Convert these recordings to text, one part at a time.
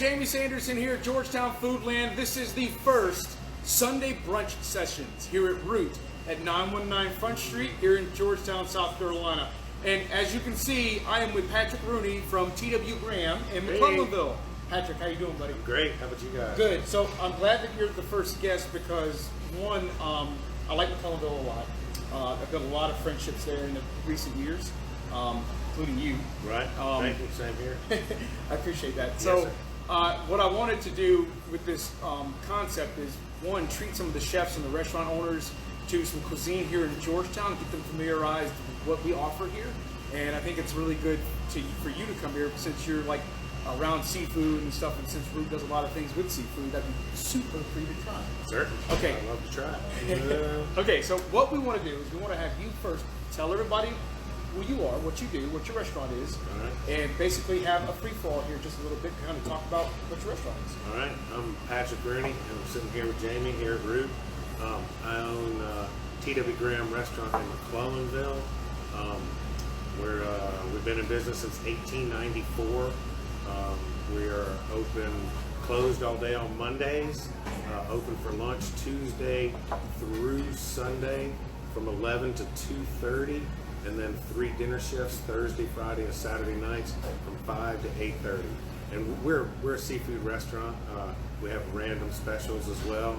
Jamie Sanderson here at Georgetown Foodland. This is the first Sunday brunch sessions here at Root at 919 Front Street here in Georgetown, South Carolina. And as you can see, I am with Patrick Runey from T.W. Graham in McClellanville. Patrick, how you doing, buddy? Great. How about you guys? Good. So I'm glad that you're the first guest because, one, I like McClellanville a lot. I've built a lot of friendships there in the recent years, including you. Right. Thank you. Same here. I appreciate that. Yes, So sir. what I wanted to do with this concept is, one, treat some of the chefs and the restaurant owners to some cuisine here in Georgetown, get them familiarized with what we offer here. And I think it's really good for you to come here since you're like around seafood and stuff, and since Root does a lot of things with seafood, that'd be super for you to try. Certainly. Okay. I love to try. Okay, so what we want to do is we want to have you first tell everybody who you are, what you do, what your restaurant is, All right. and basically have a free fall here just a little bit, kind of talk about what your restaurant is. All right. I'm Patrick Runey, and I'm sitting here with Jamie here at Root. I own T.W. Graham Restaurant in McClellanville. We've been in business since 1894. We are closed all day on Mondays, open for lunch Tuesday through Sunday from 11 to 2:30, and then 3 dinner shifts Thursday, Friday, and Saturday nights from 5 to 8:30. And we're a seafood restaurant. We have random specials as well.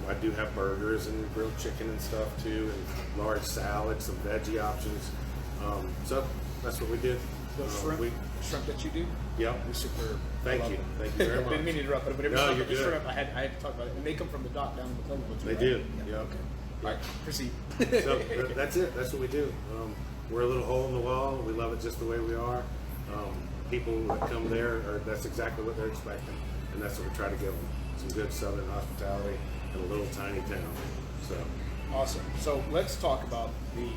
I do have burgers and grilled chicken and stuff too, and large salads, some veggie options. So that's what we do. The shrimp that you do? Yep. We're super. Thank you very much. Didn't mean to interrupt, but every No, time you're the good. shrimp, I had to talk about it. And they come from the dock down in McClellanville too, They right? do. Yeah. Yep. Okay. All right, proceed. So that's it. That's what we do. We're a little hole in the wall. We love it just the way we are. People that come there, that's exactly what they're expecting, and that's what we try to give them. Some good Southern hospitality in a little tiny town. So Awesome. So let's talk about the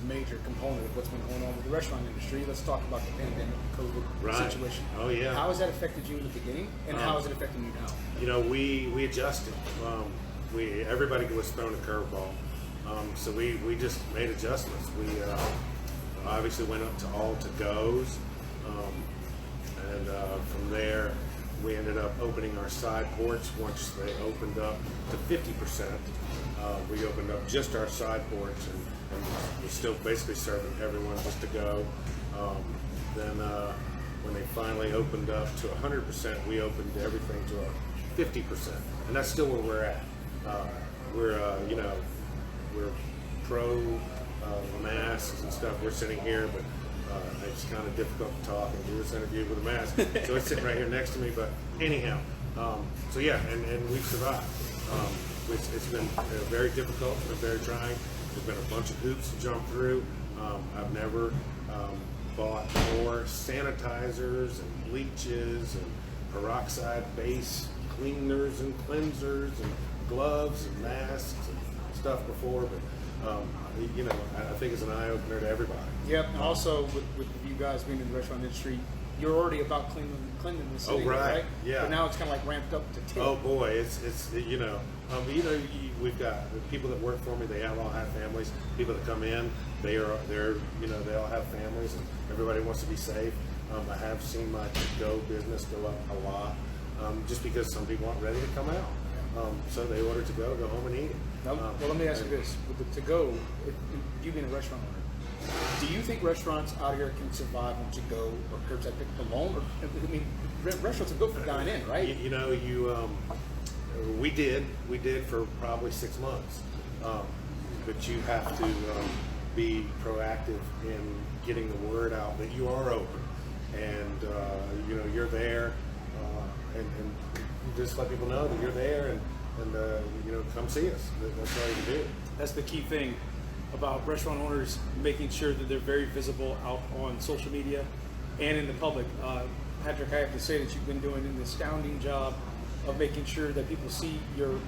major component of what's been going on with the restaurant industry. Let's talk about the pandemic, COVID situation. Oh yeah. How has that affected you in the beginning, and how is it affecting you now? You know, we adjusted. Everybody was thrown a curveball, so we just made adjustments. We obviously went up to all to goes, and from there we ended up opening our side porch. Once they opened up to 50%, we opened up just our side porch, and we're still basically serving everyone just to go. Then when they finally opened up to 100%, we opened everything to a 50%, and that's still where we're at. We're pro masks and stuff. We're sitting here, but it's kind of difficult to talk and do this interview with a mask. So it's sitting right here next to me. But anyhow, so yeah, and we've survived. It's been very difficult. It's been very trying. There's been a bunch of hoops to jump through. I've never bought more sanitizers and bleaches and peroxide base cleaners and cleansers and gloves and masks and stuff before, but I think it's an eye-opener to everybody. Yep, and also with you guys being in the restaurant industry, you're already about cleaning the city, right? Yeah. But now it's kind of like ramped up to 10. Oh boy, it's we've got people that work for me. They all have families. People that come in, they all have families, and everybody wants to be safe. I have seen my to-go business go up a lot, just because some people aren't ready to come out. So they order to go home and eat it. Now, well, let me ask you this: with the to-go, you being a restaurant owner, do you think restaurants out here can survive on to-go or curbside pick alone? Or, I mean, restaurants are good for dine-in, right? We did for probably 6 months, but you have to be proactive in getting the word out that you are open, and you're there, and just let people know that you're there, and come see us. That's all you can do. That's the key thing about restaurant owners, making sure that they're very visible out on social media and in the public. Patrick, I have to say that you've been doing an astounding job of making sure that people see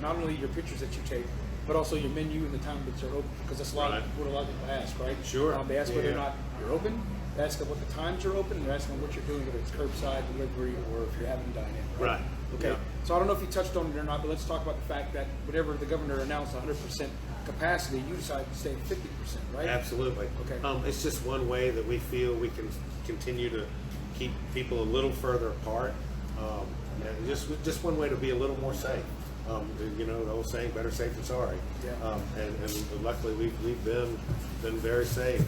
not only your pictures that you take, but also your menu and the time that you're open, because that's what a lot of people ask, right? Sure. They ask whether or not you're open, they ask what the times you're open, and they're asking what you're doing, whether it's curbside delivery or if you're having dine-in. Right. Okay. Yeah. So I don't know if you touched on it or not, but let's talk about the fact that whatever the governor announced, 100% capacity, you decided to stay at 50%, right? Absolutely. Okay. It's just one way that we feel we can continue to keep people a little further apart. And just one way to be a little more safe. You know, the old saying, better safe than sorry. Yeah. And luckily we've been very safe.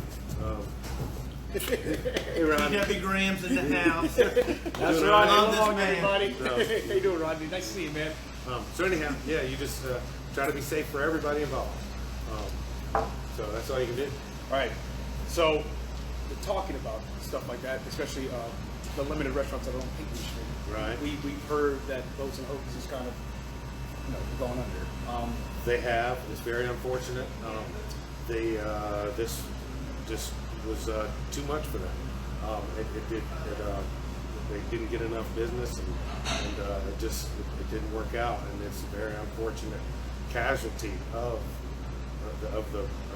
Hey, Ron. Debbie Graham's in the house. That's Doing right. all right? Hello, Man. everybody. So- How you doing, Rodney? Nice to see you, man. So anyhow, yeah, you just try to be safe for everybody involved. So that's all you can do. All right. So, we're talking about stuff like that, especially the limited restaurants that are on Pinckney Street. Right. We've heard that Boats and Hokes is kind of, going under. They have. It's very unfortunate. This just was too much for them. They didn't get enough business, and it didn't work out. And it's a very unfortunate casualty of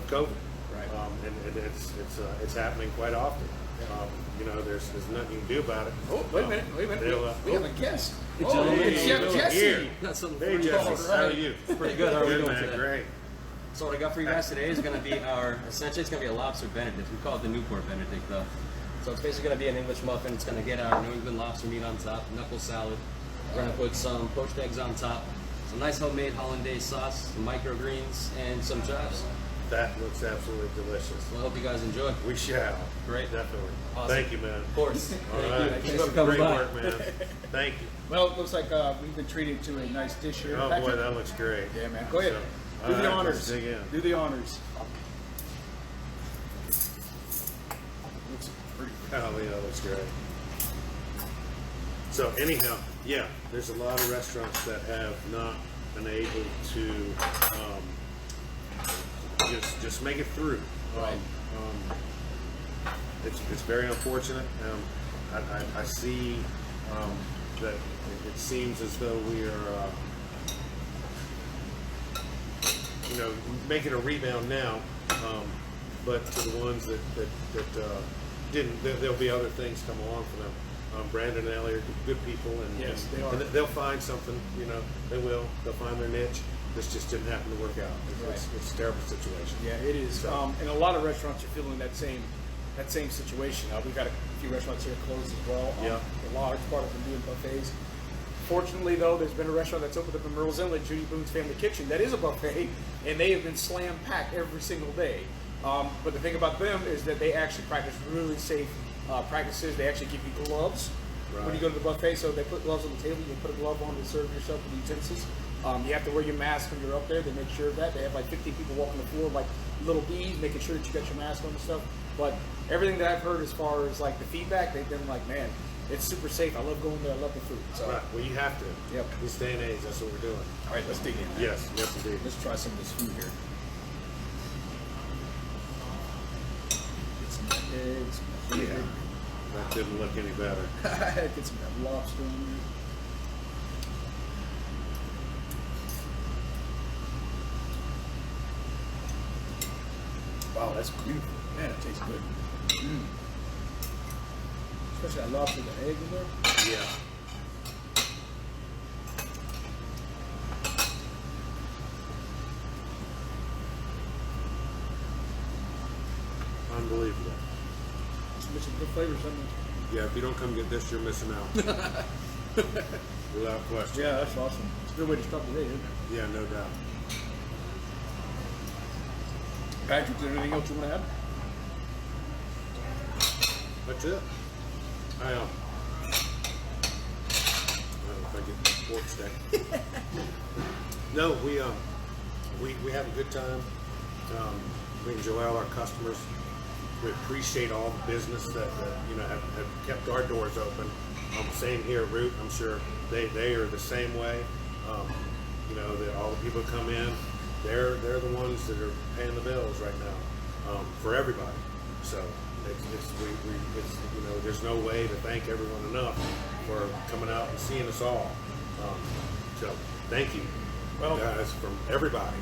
COVID. Right. And it's happening quite often. You know, there's nothing you can do about it. Oh, wait a minute. They'll, We have a guest. gentlemen. It's Chef Hey, Jesse. here. Got something Hey, for you. Jesse, how are you? Pretty good. How are we Good, doing man. today? Great. So what I got for you guys today is going to be essentially it's going to be a lobster Benedict. We call it the Newport Benedict though. So it's basically going to be an English muffin. It's going to get our New England lobster meat on top, knuckle salad. We're going to put some poached eggs on top, some nice homemade hollandaise sauce, some microgreens, and some chives. That looks absolutely delicious. So I hope you guys enjoy. We shall. Great. Definitely. Awesome. Thank you, man. Of course. All Thank right. you. Thanks for coming Great by. work, man. Thank you. Well, it looks like we've been treated to a nice dish here. Oh, boy, Patrick? that looks great. Yeah, man. Go ahead. So, Do all the right, honors. let's dig in. Do the honors. Looks pretty good. Oh, yeah, that looks great. So, anyhow, yeah, there's a lot of restaurants that have not been able to just make it through. Right. It's very unfortunate. I see that it seems as though we are, making a rebound now. But to the ones that didn't, there'll be other things come along for them. Brandon and Ellie are good people, and, Yes, they and are. they'll find something. They will. They'll find their niche. This just didn't happen to work out. It's a terrible situation. Yeah, it is. And a lot of restaurants are feeling that same situation. We've got a few restaurants here closed as well. Yeah. A large part of them doing buffets. Fortunately, though, there's been a restaurant that's opened up in Merle's Inlet, Judy Boone's Family Kitchen, that is a buffet, and they have been slam packed every single day. But the thing about them is that they actually practice really safe practices. They actually give you gloves when you go to the buffet. So they put gloves on the table. You put a glove on to serve yourself with utensils. You have to wear your mask when you're up there. They make sure of that. They have like 50 people walking the floor like little bees, making sure that you got your mask on and stuff. But everything that I've heard as far as like the feedback, they've been like, man, it's super safe. I love going there. I love the food. So, Right. Well, you have to. Yep. This day and age, that's what we're doing. all right, let's dig in. Yes, indeed. Let's try some of this food here. Get some eggs. Some Yeah. That didn't look any better. Get some of that lobster in there. Wow, that's beautiful. Man, it tastes good. Especially that lobster, the egg in there. Yeah. Unbelievable. Some good flavors in there. Yeah, if you don't come get this, you're missing out. Without question. Yeah, that's awesome. It's a good way to start the day, isn't it? Yeah, no doubt. Patrick, is there anything else you want to add? That's it. I don't know if I get the pork steak. No, we have a good time. We enjoy all our customers. We appreciate all the business that have kept our doors open. Same here at Root. I'm sure they are the same way. That all the people who come in, they're the ones that are paying the bills right now for everybody. So there's no way to thank everyone enough for coming out and seeing us all. So thank you, guys, from everybody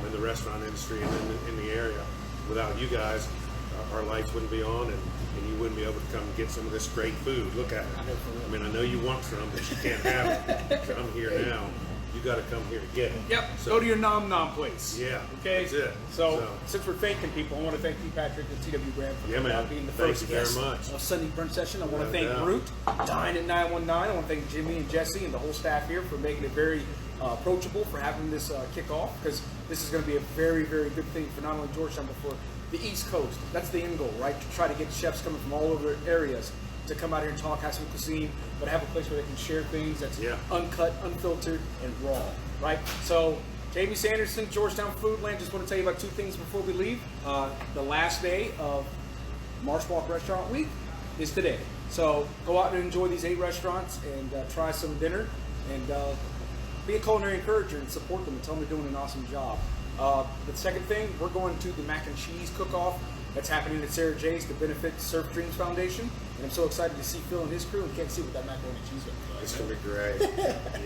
in the restaurant industry and in the area. Without you guys, our lights wouldn't be on, and you wouldn't be able to come and get some of this great food. Look at it. I mean, I know you want some, but you can't have it. So I'm here now. you got to come here to get it. Yep. So, Go to your nom nom place. Yeah, Okay. that's it. So since we're thanking people, I want to thank you, Patrick, and TW Graham for Yeah, man. being the Thank first you very guest much. of Sunday Brunch Session. I want to No thank doubt. Root, Dine at 919. I want to thank Jimmy and Jesse and the whole staff here for making it very approachable, for having this kickoff, because this is going to be a very, very good thing for not only Georgetown, but for the East Coast. That's the end goal, right? To try to get chefs coming from all over areas to come out here and talk, have some cuisine, but have a place where they can share things that's uncut, unfiltered, and raw, right? So, Jamie Sanderson, Georgetown Foodland, just want to tell you about two things before we leave. The last day of Marsh Walk Restaurant Week is today. So, go out and enjoy these 8 restaurants and try some dinner and be a culinary encourager and support them and tell them they're doing an awesome job. The second thing, we're going to the mac and cheese cook-off that's happening at Sarah J's to benefit Surf Dreams Foundation. And I'm so excited to see Phil and his crew, and can't see what that macaroni and cheese looks like. It's going to be great.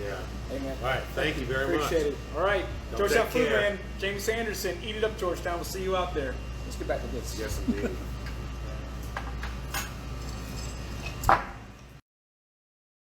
Yeah. Amen. All right. Thank you very much. Appreciate it. All right. Don't Georgetown take care. Foodland, Jamie Sanderson, eat it up, Georgetown. We'll see you out there. Let's get back to this. Yes, indeed.